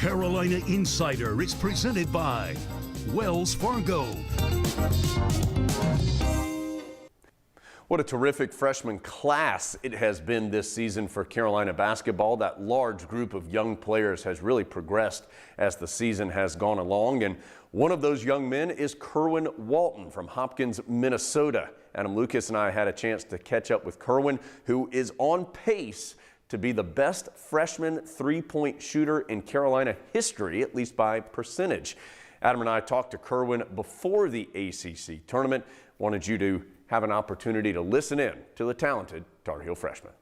Carolina Insider is presented by Wells Fargo. What a terrific freshman class it has been this season for Carolina basketball. That large group of young players has really progressed as the season has gone along. And one of those young men is Kerwin Walton from Hopkins, Minnesota. Adam Lucas and I had a chance to catch up with Kerwin, who is on pace to be the best freshman three-point shooter in Carolina history, at least by percentage. Adam and I talked to Kerwin before the ACC tournament. Wanted you to have an opportunity to listen in to the talented Tar Heel freshman.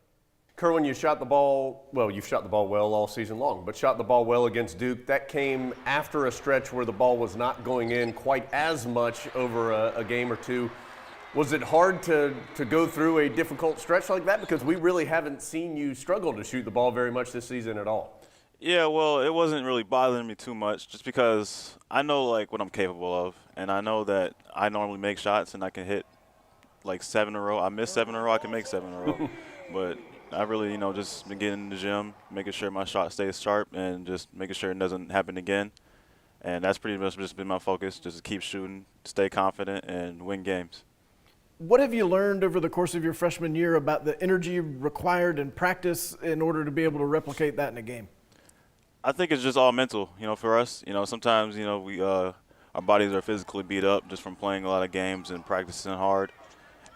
Kerwin, you shot the ball, well, you've shot the ball well all season long, but shot the ball well against Duke. That came after a stretch where the ball was not going in quite as much over a game or two. Was it hard to go through a difficult stretch like that? Because we really haven't seen you struggle to shoot the ball very much this season at all. Yeah, well, it wasn't really bothering me too much just because I know like what I'm capable of, and I know that I normally make shots and I can hit like 7 in a row. I miss 7 in a row, I can make 7 in a row. But I really, just been getting in the gym, making sure my shot stays sharp and just making sure it doesn't happen again. And that's pretty much just been my focus, just to keep shooting, stay confident, and win games. What have you learned over the course of your freshman year about the energy required in practice in order to be able to replicate that in a game? I think it's just all mental, for us. Sometimes, we our bodies are physically beat up just from playing a lot of games and practicing hard.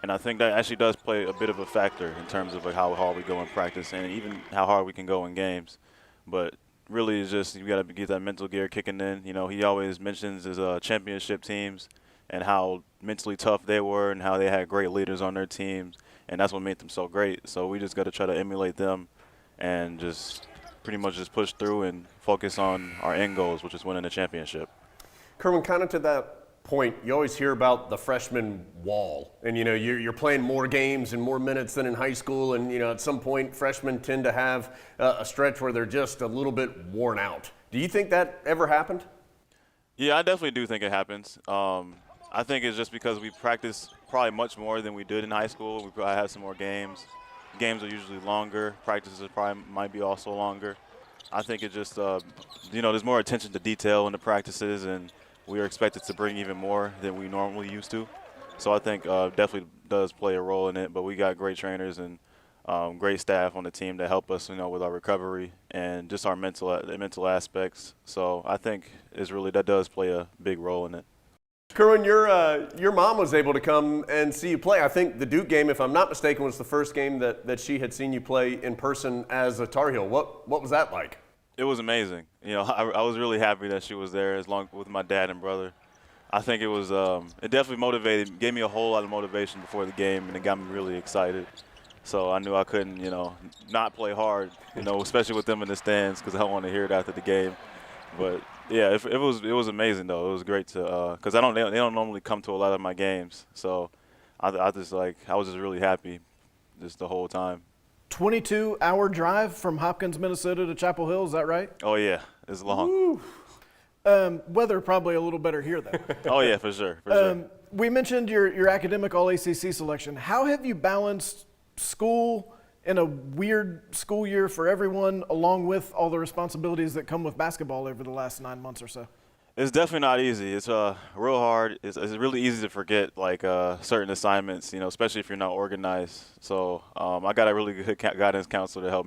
And I think that actually does play a bit of a factor in terms of like how hard we go in practice and even how hard we can go in games. But really, it's just you got to get that mental gear kicking in. He always mentions his championship teams and how mentally tough they were and how they had great leaders on their teams, and that's what made them so great. So we just got to try to emulate them and just pretty much just push through and focus on our end goals, which is winning the championship. Kerwin, kind of to that point, you always hear about the freshman wall, and you're playing more games and more minutes than in high school, and at some point freshmen tend to have a stretch where they're just a little bit worn out. Do you think that ever happened? Yeah, I definitely do think it happens. I think it's just because we practice probably much more than we did in high school. We probably have some more games. Games are usually longer. Practices probably might be also longer. I think it just there's more attention to detail in the practices, and we are expected to bring even more than we normally used to. So I think definitely does play a role in it, but we got great trainers and great staff on the team to help us, with our recovery and just our mental aspects. So I think that does play a big role in it. Kerwin, your mom was able to come and see you play. I think the Duke game, if I'm not mistaken, was the first game that she had seen you play in person as a Tar Heel. What was that like? It was amazing. I was really happy that she was there with my dad and brother. I think it was it definitely gave me a whole lot of motivation before the game, and it got me really excited. So I knew I couldn't, not play hard, especially with them in the stands, because I don't want to hear it after the game. But yeah, it was amazing though. It was great to because they don't normally come to a lot of my games, so I was just really happy just the whole time. 22-hour drive from Hopkins, Minnesota to Chapel Hill, is that right? Oh yeah, it's long. Weather probably a little better here though. Oh yeah, for sure. Sure. We mentioned your academic All-ACC selection. How have you balanced school in a weird school year for everyone, along with all the responsibilities that come with basketball over the last 9 months or so? It's definitely not easy. It's real hard. It's really easy to forget certain assignments, especially if you're not organized. So I got a really good guidance counselor to help me